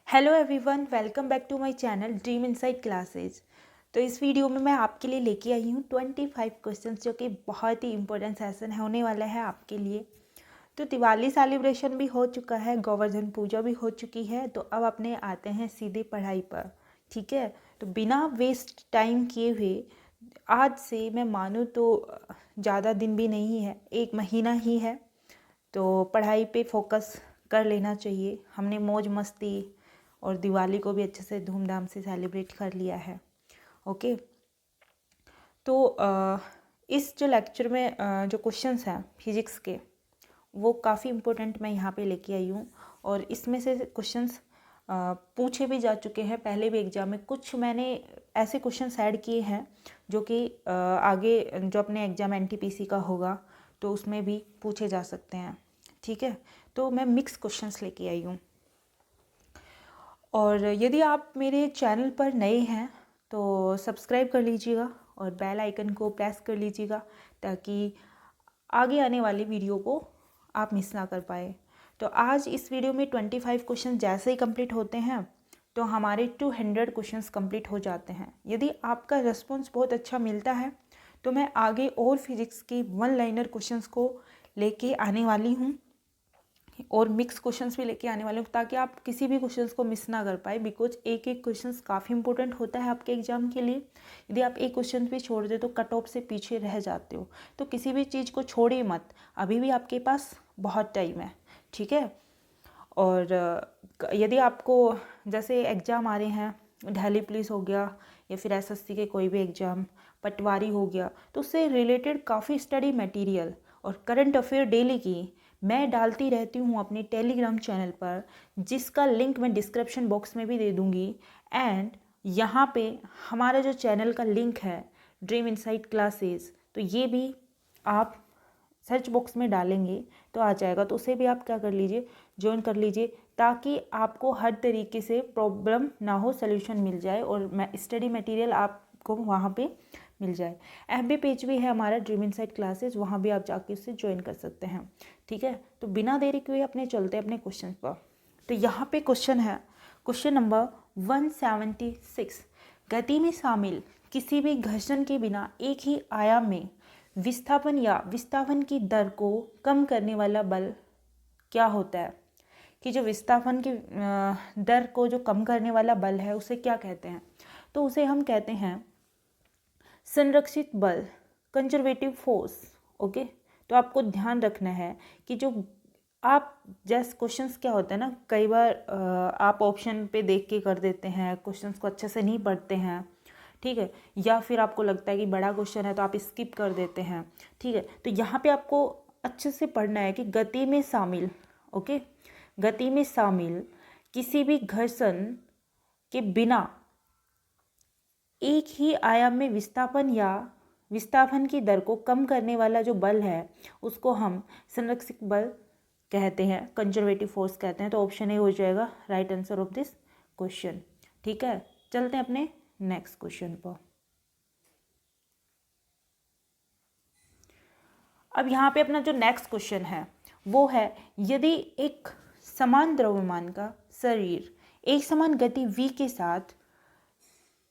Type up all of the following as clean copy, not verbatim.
Hello everyone, welcome back to my channel dream inside classes. तो इस video में मैं आपके लिए लेके आई हूँ 25 क्वेश्चंस, जो कि बहुत ही इंपॉर्टेंट सेशन होने वाला है आपके लिए। तो दिवाली सेलिब्रेशन भी हो चुका है, गोवर्धन पूजा भी हो चुकी है, तो अब अपने आते हैं सीधे पढ़ाई पर। ठीक है, तो बिना वेस्ट टाइम किए हुए आज से मैं मानूँ तो ज़्यादा दिन भी नहीं है, 1 महीना ही है, तो पढ़ाई पे फोकस कर लेना चाहिए। हमने मौज मस्ती और दिवाली को भी अच्छे से धूमधाम से सेलिब्रेट कर लिया है। ओके, तो इस जो लेक्चर में जो क्वेश्चंस हैं फिजिक्स के, वो काफ़ी इम्पोर्टेंट मैं यहाँ पे लेके आई हूँ। और इसमें से क्वेश्चंस पूछे भी जा चुके हैं पहले भी एग्जाम में। कुछ मैंने ऐसे क्वेश्चंस ऐड किए हैं जो कि आगे जो अपने एग्ज़ाम एनटीपीसी का होगा तो उसमें भी पूछे जा सकते हैं। ठीक है, तो मैं मिक्स क्वेश्चंस लेके आई हूँ। और यदि आप मेरे चैनल पर नए हैं तो सब्सक्राइब कर लीजिएगा और बेल आइकन को प्रेस कर लीजिएगा, ताकि आगे आने वाली वीडियो को आप मिस ना कर पाए। तो आज इस वीडियो में 25 क्वेश्चन जैसे ही कंप्लीट होते हैं तो हमारे 200 क्वेश्चंस कंप्लीट हो जाते हैं। यदि आपका रिस्पॉन्स बहुत अच्छा मिलता है तो मैं आगे और फिजिक्स के 1 लाइनर क्वेश्चंस को लेके आने वाली हूँ और मिक्स क्वेश्चंस भी लेके आने वाले हूँ, ताकि आप किसी भी क्वेश्चंस को मिस ना कर पाए। बिकॉज एक एक क्वेश्चंस काफ़ी इंपॉर्टेंट होता है आपके एग्जाम के लिए। यदि आप एक क्वेश्चन भी छोड़ दे तो कट ऑफ से पीछे रह जाते हो। तो किसी भी चीज़ को छोड़िए मत, अभी भी आपके पास बहुत टाइम है। ठीक है, और यदि आपको जैसे एग्ज़ाम आ रहे हैं, दिल्ली पुलिस हो गया या फिर एसएससी के कोई भी एग्ज़ाम, पटवारी हो गया, तो उससे रिलेटेड काफ़ी स्टडी मटेरियल और करंट अफेयर डेली की मैं डालती रहती हूँ अपने टेलीग्राम चैनल पर, जिसका लिंक मैं डिस्क्रिप्शन बॉक्स में भी दे दूँगी। एंड यहाँ पे हमारा जो चैनल का लिंक है ड्रीम इनसाइड क्लासेस, तो ये भी आप सर्च बॉक्स में डालेंगे तो आ जाएगा। तो उसे भी आप क्या कर लीजिए, ज्वाइन कर लीजिए, ताकि आपको हर तरीके से प्रॉब्लम ना हो, सोल्यूशन मिल जाए और मैं स्टडी मटेरियल आपको वहाँ पे मिल जाए। FB पेज भी है हमारा ड्रीम इनसाइड क्लासेस, वहाँ भी आप जाके उससे ज्वाइन कर सकते हैं। ठीक है, तो बिना देरी किए अपने चलते हैं अपने क्वेश्चन पर। तो यहाँ पे क्वेश्चन है, क्वेश्चन नंबर 176। गति में शामिल किसी भी घर्षण के बिना एक ही आयाम में विस्थापन या विस्थापन की दर को कम करने वाला बल क्या होता है? कि जो विस्थापन की दर को जो कम करने वाला बल है उसे क्या कहते हैं? तो उसे हम कहते हैं संरक्षित बल, कंजर्वेटिव फोर्स। ओके, तो आपको ध्यान रखना है कि जो आप जैसे क्वेश्चंस क्या होता है ना, कई बार आप ऑप्शन पे देख के कर देते हैं, क्वेश्चंस को अच्छे से नहीं पढ़ते हैं। ठीक है, या फिर आपको लगता है कि बड़ा क्वेश्चन है तो आप स्किप कर देते हैं। ठीक है, तो यहाँ पे आपको अच्छे से पढ़ना है कि गति में शामिल, ओके, गति में शामिल किसी भी घर्षण के बिना एक ही आयाम में विस्थापन या विस्थापन की दर को कम करने वाला जो बल है उसको हम संरक्षित बल कहते हैं, कंजर्वेटिव फोर्स कहते हैं। तो ऑप्शन ए हो जाएगा right answer of this question. ठीक है, चलते हैं अपने नेक्स्ट क्वेश्चन पर। अब यहाँ पे अपना जो नेक्स्ट क्वेश्चन है वो है, यदि एक समान द्रव्यमान का शरीर एक समान गति v के साथ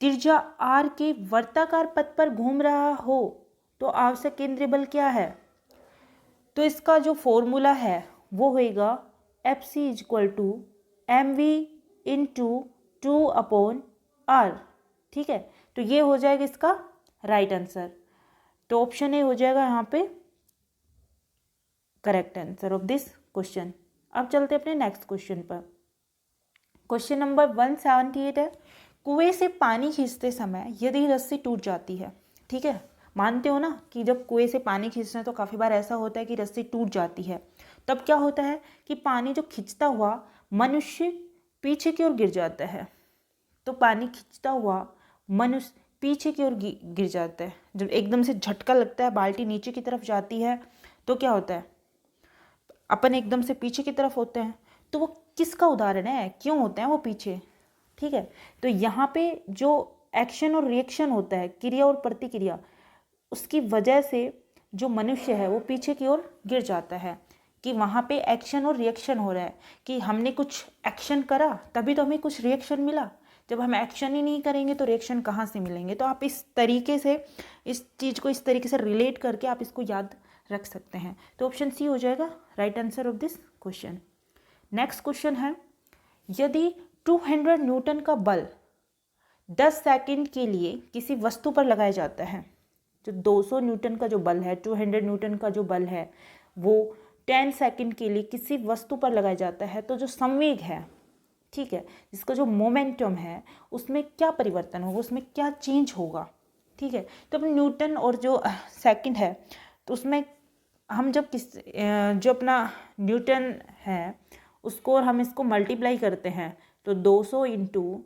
त्रिज्या r के वर्ताकार पथ पर घूम रहा हो तो आवश्यक केंद्रीय बल क्या है? तो इसका जो फॉर्मूला है वो होएगा Fc equal to mv into 2/r। ठीक है, तो ये हो जाएगा इसका राइट आंसर। तो ऑप्शन ए हो जाएगा यहाँ पे correct answer of this question. अब चलते अपने नेक्स्ट क्वेश्चन पर। क्वेश्चन नंबर 178 है, कुएं से पानी खींचते समय यदि रस्सी टूट जाती है, ठीक है, मानते हो ना कि जब कुएं से पानी खींचना है तो काफ़ी बार ऐसा होता है कि रस्सी टूट जाती है, तब क्या होता है कि पानी जो खींचता हुआ मनुष्य पीछे की ओर गिर जाता है। तो पानी खींचता हुआ मनुष्य पीछे की ओर गिर जाता है। जब एकदम से झटका लगता है, बाल्टी नीचे की तरफ जाती है, तो क्या होता है, अपन एकदम से पीछे की तरफ होते हैं। तो वो किसका उदाहरण है, क्यों होते हैं वो पीछे? ठीक है, तो यहाँ पे जो एक्शन और रिएक्शन होता है, क्रिया और प्रतिक्रिया, उसकी वजह से जो मनुष्य है वो पीछे की ओर गिर जाता है। कि वहाँ पे एक्शन और रिएक्शन हो रहा है, कि हमने कुछ एक्शन करा तभी तो हमें कुछ रिएक्शन मिला, जब हम एक्शन ही नहीं करेंगे तो रिएक्शन कहाँ से मिलेंगे। तो आप इस तरीके से इस चीज़ को इस तरीके से रिलेट करके आप इसको याद रख सकते हैं। तो ऑप्शन सी हो जाएगा right answer of this question. Next question है, यदि 200 न्यूटन का बल 10 सेकंड के लिए किसी वस्तु पर लगाया जाता है, जो 200 न्यूटन का जो बल है, 200 न्यूटन का जो बल है, वो 10 सेकंड के लिए किसी वस्तु पर लगाया जाता है, तो जो संवेग है, ठीक है, जिसका जो मोमेंटम है उसमें क्या परिवर्तन होगा, उसमें क्या चेंज होगा, ठीक है। तो अपने न्यूटन और जो सेकंड है, तो उसमें हम जब जो अपना न्यूटन है उसको और हम इसको मल्टीप्लाई करते हैं, तो 200 इंटू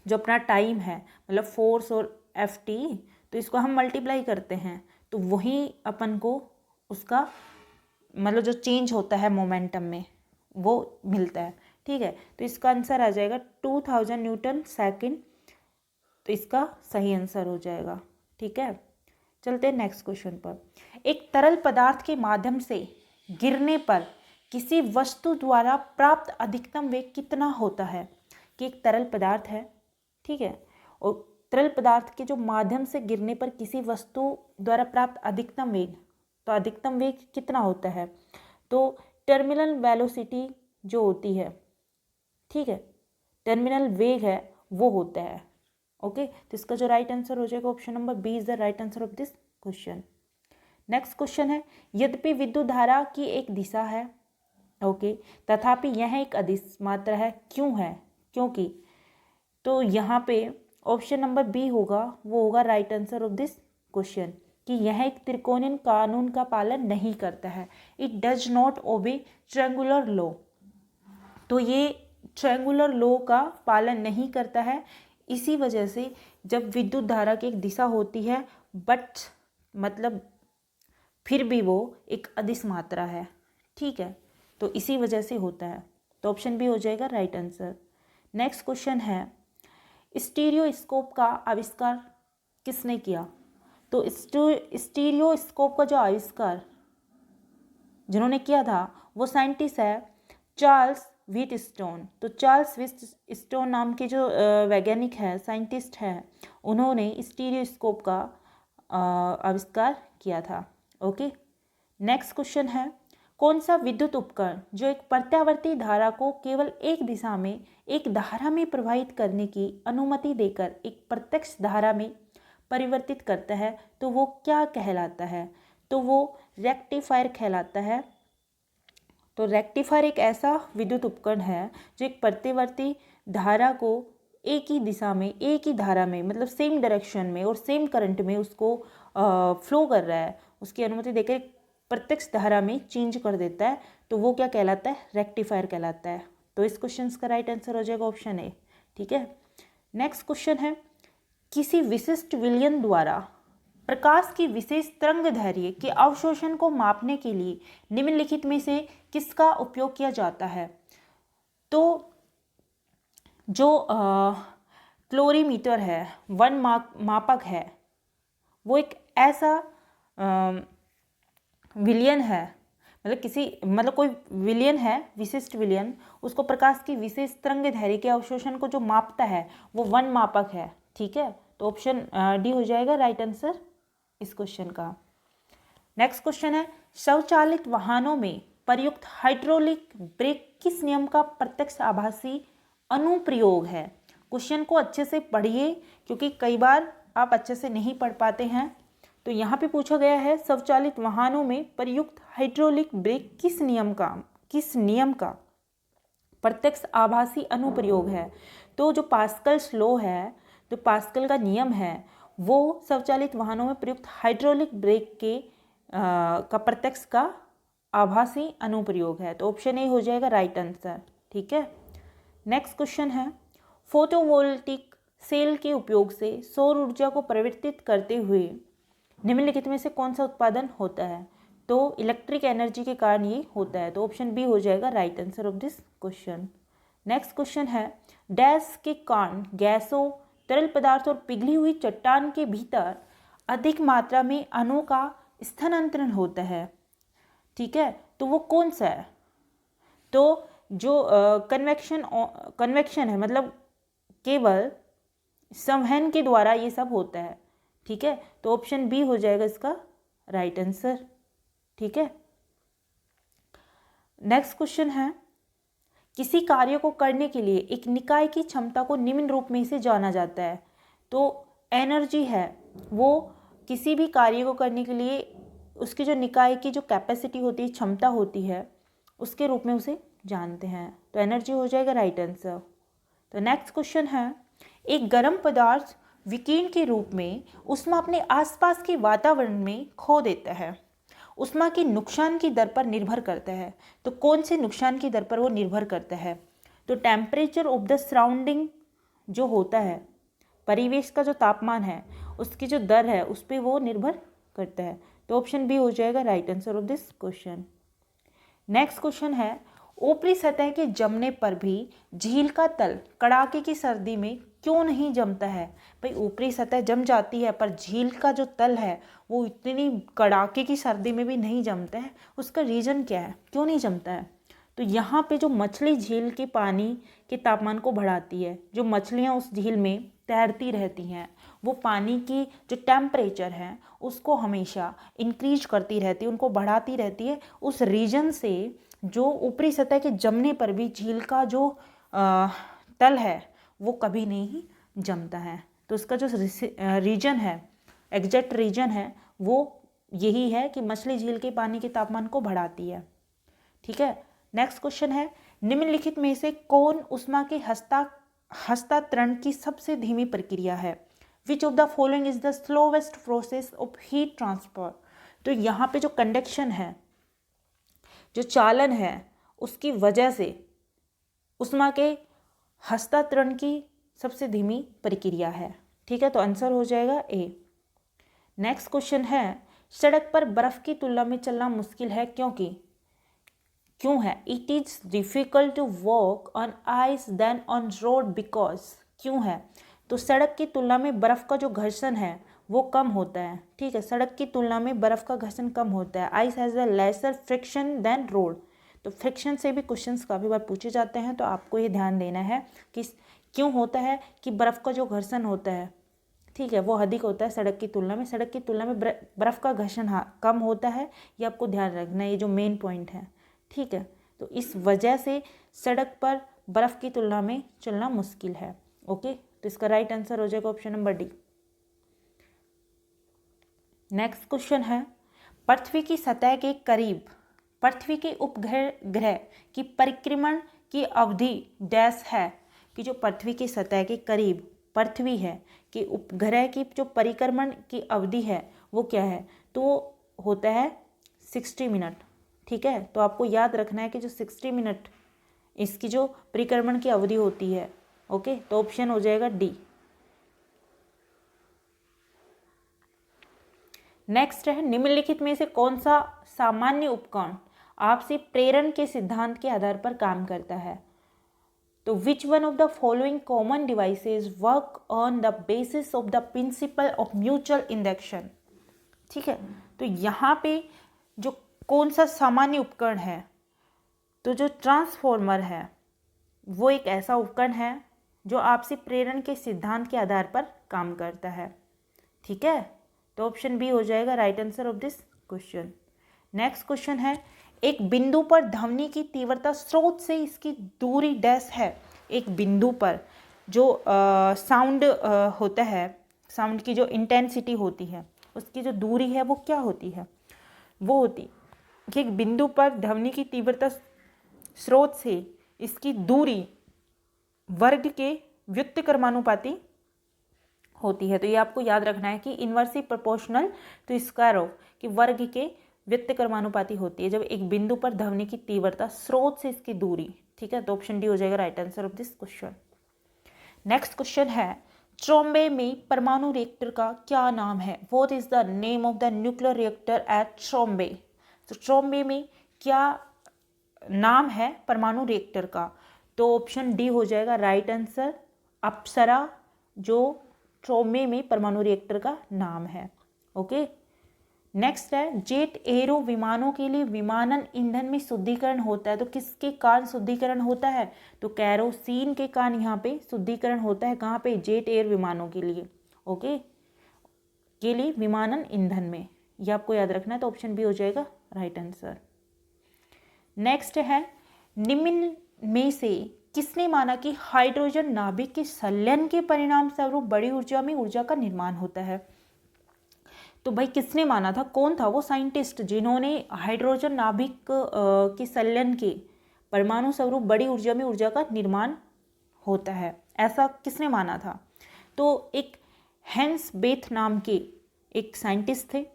जो अपना टाइम है, मतलब फोर्स और Ft, तो इसको हम मल्टीप्लाई करते हैं, तो वही अपन को उसका मतलब जो चेंज होता है मोमेंटम में वो मिलता है, ठीक है। तो इसका आंसर आ जाएगा 2000 न्यूटन सेकंड, तो इसका सही आंसर हो जाएगा, ठीक है। चलते हैं नेक्स्ट क्वेश्चन पर। एक तरल पदार्थ के माध्यम से गिरने पर किसी वस्तु द्वारा प्राप्त अधिकतम वेग कितना होता है। कि एक तरल पदार्थ है, ठीक है, और तरल पदार्थ के जो माध्यम से गिरने पर किसी वस्तु द्वारा प्राप्त अधिकतम वेग, तो अधिकतम वेग कितना होता है, तो टर्मिनल वेलोसिटी जो होती है, ठीक है, टर्मिनल वेग है वो होता है, ओके। तो इसका जो राइट आंसर हो जाएगा option number B is the right answer of this question. Next question है, यद्यपि विद्युत धारा की एक दिशा है, ओके, तथापि यह एक अदिश मात्रा है, क्यों है, क्योंकि, तो यहाँ पे ऑप्शन नंबर बी होगा, वो होगा right answer of this question, कि यह एक त्रिकोणीय कानून का पालन नहीं करता है, it does not obey triangular law. तो ये ट्रायंगुलर लॉ का पालन नहीं करता है, इसी वजह से जब विद्युत धारा की एक दिशा होती है बट मतलब फिर भी वो एक अदिश मात्रा है, ठीक है, तो इसी वजह से होता है। तो ऑप्शन बी हो जाएगा राइट आंसर। नेक्स्ट क्वेश्चन है, स्टीरियोस्कोप का आविष्कार किसने किया। तो स्टीरियोस्कोप का जो आविष्कार जिन्होंने किया था वो साइंटिस्ट है चार्ल्स व्हीटस्टोन। तो चार्ल्स व्हीटस्टोन नाम के जो वैज्ञानिक है, साइंटिस्ट है, उन्होंने स्टीरियोस्कोप का आविष्कार किया था, ओके। नेक्स्ट क्वेश्चन है, कौन सा विद्युत उपकरण जो एक प्रत्यावर्ती धारा को केवल एक दिशा में एक धारा में प्रवाहित करने की अनुमति देकर एक प्रत्यक्ष धारा में परिवर्तित करता है, तो वो क्या कहलाता है, तो वो रेक्टिफायर कहलाता है। तो रेक्टिफायर एक ऐसा विद्युत उपकरण है जो एक प्रत्यावर्ती धारा को एक ही दिशा में, एक ही धारा में, मतलब सेम डायरेक्शन में और सेम करंट में उसको फ्लो कर रहा है, उसकी अनुमति देकर एक प्रत्यक्ष धारा में चेंज कर देता है, तो वो क्या कहलाता है, रेक्टिफायर कहलाता है। तो इस क्वेश्चन का राइट आंसर हो जाएगा ऑप्शन ए, ठीक है। नेक्स्ट क्वेश्चन है, किसी विशिष्ट विलयन द्वारा प्रकाश की विशेष तरंगदैर्घ्य के अवशोषण को मापने के लिए निम्नलिखित में से किसका उपयोग किया जाता है। तो जो क्लोरीमीटर है, वन मापक है, वो एक ऐसा विलयन है, मतलब कोई विलयन है, विशिष्ट विलयन, उसको प्रकाश की विशेष तरंगदैर्घ्य के अवशोषण को जो मापता है वो वन मापक है, ठीक है। तो ऑप्शन डी हो जाएगा राइट आंसर इस क्वेश्चन का। नेक्स्ट क्वेश्चन है, स्वचालित वाहनों में प्रयुक्त हाइड्रोलिक ब्रेक किस नियम का प्रत्यक्ष आभासी अनुप्रयोग है। क्वेश्चन को अच्छे से पढ़िए क्योंकि कई बार आप अच्छे से नहीं पढ़ पाते हैं। तो यहाँ पे पूछा गया है, स्वचालित वाहनों में प्रयुक्त हाइड्रोलिक ब्रेक किस नियम का प्रत्यक्ष आभासी अनुप्रयोग है। तो जो पास्कल्स लॉ है, जो पास्कल का नियम है, वो स्वचालित वाहनों में प्रयुक्त हाइड्रोलिक ब्रेक के का प्रत्यक्ष का आभासी अनुप्रयोग है। तो ऑप्शन ए हो जाएगा राइट आंसर, ठीक है। नेक्स्ट क्वेश्चन है, फोटोवोल्टिक सेल के उपयोग से सौर ऊर्जा को परिवर्तित करते हुए निम्नलिखित में से कौन सा उत्पादन होता है। तो इलेक्ट्रिक एनर्जी के कारण ये होता है। तो ऑप्शन बी हो जाएगा right answer of this question. Next question है, डैश के कारण गैसों, तरल पदार्थ और पिघली हुई चट्टान के भीतर अधिक मात्रा में अणुओं का स्थानांतरण होता है, ठीक है। तो तो वो कौन सा है? तो जो कन्वेक्शन है, मतलब केवल संवहन के द्वारा ये सब होता है। ठीक है, तो ऑप्शन बी हो जाएगा इसका राइट आंसर। ठीक है, नेक्स्ट क्वेश्चन है, किसी कार्य को करने के लिए एक निकाय की क्षमता को निम्न रूप में से जाना जाता है। तो एनर्जी है वो किसी भी कार्य को करने के लिए उसकी जो निकाय की जो कैपेसिटी होती है, क्षमता होती है, उसके रूप में उसे जानते हैं। तो एनर्जी हो जाएगा राइट आंसर। तो नेक्स्ट क्वेश्चन है, एक गर्म पदार्थ विकिरण के रूप में ऊष्मा अपने आसपास के वातावरण में खो देता है, ऊष्मा की नुकसान की दर पर निर्भर करता है। तो कौन से नुकसान की दर पर वो निर्भर करता है? तो टेम्परेचर ऑफ द सराउंडिंग जो होता है, परिवेश का जो तापमान है उसकी जो दर है उस पर वो निर्भर करता है। तो ऑप्शन बी हो जाएगा right answer of this question. Next question है, ऊपरी सतह के जमने पर भी झील का तल कड़ाके की सर्दी में क्यों नहीं जमता है? भाई ऊपरी सतह जम जाती है पर झील का जो तल है वो इतनी कड़ाके की सर्दी में भी नहीं जमता है, उसका रीज़न क्या है, क्यों नहीं जमता है? तो यहाँ पे जो मछली झील के पानी के तापमान को बढ़ाती है, जो मछलियाँ उस झील में तैरती रहती हैं वो पानी की जो टेम्परेचर है उसको हमेशा इंक्रीज करती रहती है, उनको बढ़ाती रहती है। उस रीजन से जो ऊपरी सतह के जमने पर भी झील का जो तल है वो कभी नहीं जमता है। तो उसका जो रीजन है, एग्जैक्ट रीजन है, वो यही है कि मछली झील के पानी के तापमान को बढ़ाती है। ठीक है, नेक्स्ट क्वेश्चन है, निम्नलिखित में से कौन ऊष्मा के हस्तांतरण की सबसे धीमी प्रक्रिया है? Which of the following is the slowest process of heat transfer? तो यहाँ पे जो कंडक्शन है, जो चालन है, उसकी वजह से ऊष्मा के हस्तांतरण की सबसे धीमी प्रक्रिया है। ठीक है, तो आंसर हो जाएगा ए। नेक्स्ट क्वेश्चन है, सड़क पर बर्फ की तुलना में चलना मुश्किल है क्यों है? It is difficult to walk on ice then on road because, क्यों है? तो सड़क की तुलना में बर्फ का जो घर्षण है वो कम होता है। ठीक है, सड़क की तुलना में बर्फ का घर्षण कम होता है। Ice has a lesser friction then road. तो फ्रिक्शन से भी क्वेश्चंस काफ़ी बार पूछे जाते हैं, तो आपको ये ध्यान देना है कि क्यों होता है कि बर्फ़ का जो घर्षण होता है, ठीक है, वो अधिक होता है सड़क की तुलना में। सड़क की तुलना में बर्फ़ का घर्षण कम होता है, ये आपको ध्यान रखना है, ये जो मेन पॉइंट है। ठीक है, तो इस वजह से सड़क पर बर्फ़ की तुलना में चलना मुश्किल है। ओके, तो इसका राइट आंसर हो जाएगा option number D. Next question है, पृथ्वी की सतह के करीब पृथ्वी के उपग्रह की परिक्रमण की अवधि डैश है? कि जो पृथ्वी की सतह के करीब पृथ्वी है कि उपग्रह की जो परिक्रमण की अवधि है वो क्या है? तो होता है 60 मिनट। ठीक है, तो आपको याद रखना है कि जो 60 मिनट इसकी जो परिक्रमण की अवधि होती है। ओके, तो ऑप्शन हो जाएगा डी। नेक्स्ट है, निम्नलिखित में से कौन सा सामान्य उपकरण आपसी प्रेरण के सिद्धांत के आधार पर काम करता है? तो विच one of the following common devices work on the basis of the principle of mutual induction? ठीक है, तो यहाँ पे जो कौन सा सामान्य उपकरण है, तो जो ट्रांसफॉर्मर है वो एक ऐसा उपकरण है जो आपसी प्रेरण के सिद्धांत के आधार पर काम करता है। ठीक है, तो ऑप्शन बी हो जाएगा right answer of this question. Next question है, एक बिंदु पर ध्वनि की तीव्रता स्रोत से इसकी दूरी डैश है? एक बिंदु पर जो साउंड होता है, साउंड की जो इंटेंसिटी होती है उसकी जो दूरी है वो क्या होती है? वो होती कि एक बिंदु पर ध्वनि की तीव्रता स्रोत से इसकी दूरी वर्ग के व्युत्क्रमानुपाती होती है। तो ये आपको याद रखना है कि inversely proportional to square of कि वर्ग के व्युत्क्रमानुपाती होती है जब एक बिंदु पर ध्वनि की तीव्रता स्रोत से इसकी दूरी। ठीक है, तो ऑप्शन डी हो जाएगा right answer of this question. Next question है, ट्रोम्बे में परमाणु रिएक्टर का क्या नाम है? What is the name of the nuclear reactor at Trombay? तो ट्रोम्बे में क्या नाम है परमाणु रिएक्टर का? तो ऑप्शन डी हो जाएगा राइट आंसर, अप्सरा, जो ट्रोम्बे में परमाणु रिएक्टर का नाम है। ओके, नेक्स्ट है जेट एरो विमानों के लिए विमानन ईंधन में शुद्धिकरण होता है। तो किसके कारण शुद्धिकरण होता है? तो कैरोसिन के कारण यहाँ पे शुद्धिकरण होता है। कहाँ पे? जेट एयर विमानों के लिए, ओके, के लिए विमानन ईंधन में। ये आपको याद रखना है, तो ऑप्शन बी हो जाएगा राइट आंसर। नेक्स्ट है निम्न में से किसने माना कि हाइड्रोजन नाभिक के संलयन के परिणाम स्वरूप बड़ी ऊर्जा में ऊर्जा का निर्माण होता है? तो भाई किसने माना था? कौन था वो साइंटिस्ट जिन्होंने हाइड्रोजन नाभिक के संलयन के परमाणु स्वरूप बड़ी ऊर्जा में ऊर्जा का निर्माण होता है, ऐसा किसने माना था? तो एक हेंस बेथ नाम के एक साइंटिस्ट थे,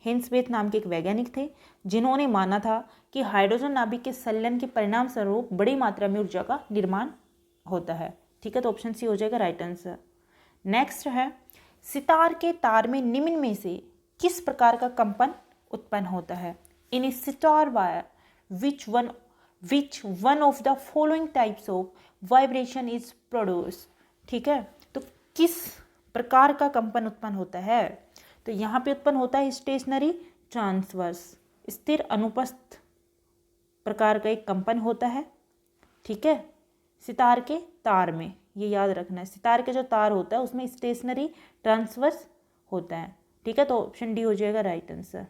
हेंस बेथ नाम के एक वैज्ञानिक थे जिन्होंने माना था कि हाइड्रोजन नाभिक के संलयन के परिणाम स्वरूप बड़ी मात्रा में ऊर्जा का निर्माण होता है। ठीक है, तो ऑप्शन सी हो जाएगा राइट आंसर। नेक्स्ट है सितार के तार में निम्न में से किस प्रकार का कंपन उत्पन्न होता है? In a sitar wire which one of the following types of vibration is produce. ठीक है, तो किस प्रकार का कंपन उत्पन्न होता है? तो यहाँ पे उत्पन्न होता है स्टेशनरी ट्रांसवर्स, स्थिर अनुपस्थ प्रकार का एक कंपन होता है। ठीक है, सितार के तार में, ये याद रखना है, सितार के जो तार होता है उसमें स्टेशनरी ट्रांसवर्स होता है। ठीक है, तो ऑप्शन डी हो जाएगा राइट आंसर।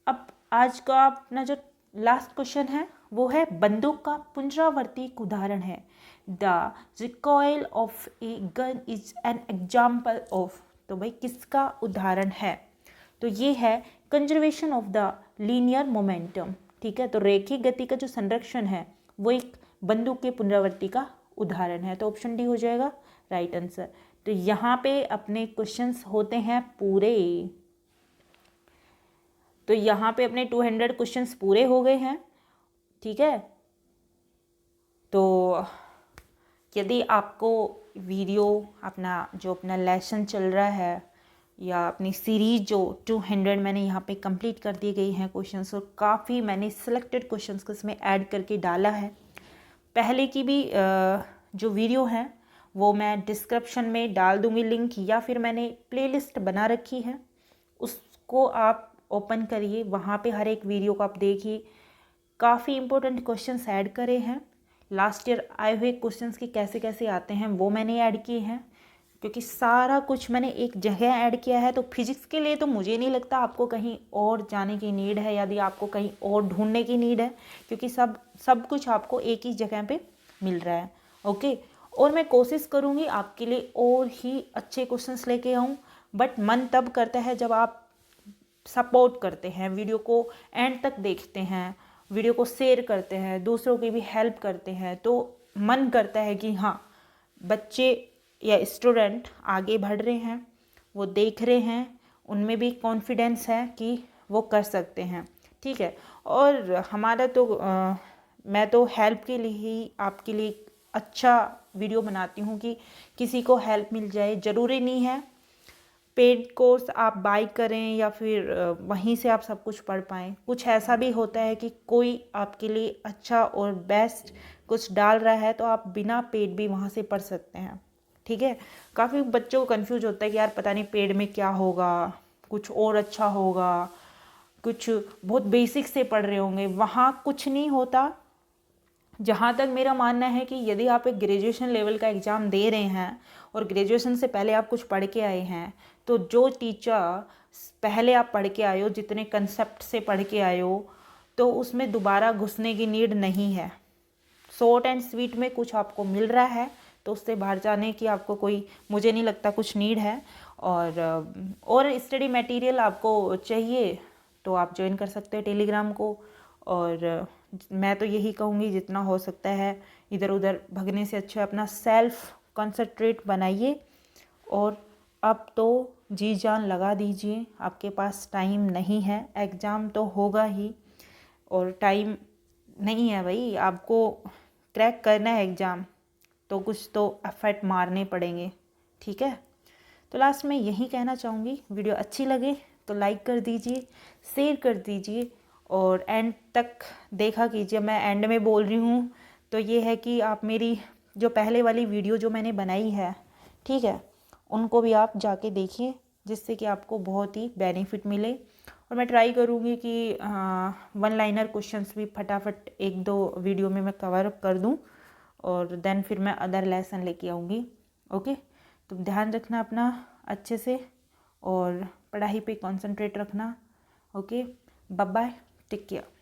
अब आज का अपना जो लास्ट क्वेश्चन है वो है बंदूक का पुनरावर्ती एक उदाहरण है। The recoil of a gun is an example of. तो भाई किसका उदाहरण है? तो ये है conservation of the linear momentum. ठीक है, तो रेखीय गति का जो संरक्षण है वो एक बंदूक के पुनरावर्ती का उदाहरण है। तो ऑप्शन डी हो जाएगा राइट आंसर। तो यहाँ पे अपने क्वेश्चंस होते हैं पूरे। तो यहाँ पे अपने 200 क्वेश्चंस पूरे हो गए हैं। ठीक है, तो यदि आपको वीडियो अपना लेसन चल रहा है या अपनी सीरीज जो 200 मैंने यहाँ पे कंप्लीट कर दिए गई हैं क्वेश्चंस, और काफ़ी मैंने सिलेक्टेड क्वेश्चंस को इसमें ऐड करके डाला है। पहले की भी जो वीडियो है वो मैं डिस्क्रिप्शन में डाल दूँगी लिंक, या फिर मैंने प्लेलिस्ट बना रखी है, उसको आप ओपन करिए, वहाँ पे हर एक वीडियो को आप देखिए। काफ़ी इंपॉर्टेंट क्वेश्चंस ऐड करे हैं। लास्ट ईयर आए हुए क्वेश्चंस के कैसे कैसे आते हैं वो मैंने ऐड किए हैं, क्योंकि सारा कुछ मैंने एक जगह ऐड किया है। तो फिजिक्स के लिए तो मुझे नहीं लगता आपको कहीं और जाने की नीड है, यदि आपको कहीं और ढूंढने की नीड है, क्योंकि सब कुछ आपको एक ही जगह पे मिल रहा है। ओके, और मैं कोशिश करूँगी आपके लिए और ही अच्छे क्वेश्चंस लेके आऊँ, बट मन तब करता है जब आप सपोर्ट करते हैं, वीडियो को एंड तक देखते हैं, वीडियो को शेयर करते हैं, दूसरों की भी हेल्प करते हैं, तो मन करता है कि हाँ बच्चे या स्टूडेंट आगे बढ़ रहे हैं, वो देख रहे हैं, उनमें भी कॉन्फिडेंस है कि वो कर सकते हैं। ठीक है, और हमारा तो मैं तो हेल्प के लिए ही आपके लिए अच्छा वीडियो बनाती हूँ कि किसी को हेल्प मिल जाए। ज़रूरी नहीं है पेड कोर्स आप बाय करें या फिर वहीं से आप सब कुछ पढ़ पाएँ। कुछ ऐसा भी होता है कि कोई आपके लिए अच्छा और बेस्ट कुछ डाल रहा है तो आप बिना पेड भी वहाँ से पढ़ सकते हैं। ठीक है, काफ़ी बच्चों को कंफ्यूज होता है कि यार पता नहीं पेड में क्या होगा, कुछ और अच्छा होगा, कुछ बहुत बेसिक से पढ़ रहे होंगे, वहाँ कुछ नहीं होता। जहाँ तक मेरा मानना है कि यदि आप एक ग्रेजुएशन लेवल का एग्ज़ाम दे रहे हैं और ग्रेजुएशन से पहले आप कुछ पढ़ के आए हैं, तो जो टीचर पहले आप पढ़ के आए हो, जितने कंसेप्ट से पढ़ के आए हो, तो उसमें दोबारा घुसने की नीड नहीं है। शॉर्ट एंड स्वीट में कुछ आपको मिल रहा है तो उससे बाहर जाने की आपको कोई, मुझे नहीं लगता कुछ नीड है। और स्टडी मटेरियल आपको चाहिए तो आप ज्वाइन कर सकते हैं टेलीग्राम को। और मैं तो यही कहूँगी जितना हो सकता है इधर उधर भगने से अच्छा अपना सेल्फ कंसंट्रेट बनाइए, और अब तो जी जान लगा दीजिए। आपके पास टाइम नहीं है, एग्ज़ाम तो होगा ही और टाइम नहीं है भाई, आपको क्रैक करना है एग्ज़ाम, तो कुछ तो एफर्ट मारने पड़ेंगे। ठीक है, तो लास्ट में यही कहना चाहूँगी, वीडियो अच्छी लगे तो लाइक कर दीजिए, शेयर कर दीजिए और एंड तक देखा कीजिए। मैं एंड में बोल रही हूँ तो ये है कि आप मेरी जो पहले वाली वीडियो जो मैंने बनाई है, ठीक है, उनको भी आप जाके देखिए, जिससे कि आपको बहुत ही बेनिफिट मिले। और मैं ट्राई करूँगी कि वन लाइनर क्वेश्चंस भी फटाफट 1-2 वीडियो में मैं कवर अप कर दूँ, और देन फिर मैं अदर लेसन लेके आऊँगी। ओके, तो ध्यान रखना अपना अच्छे से और पढ़ाई पे कंसंट्रेट रखना। Okay, bye bye, take care.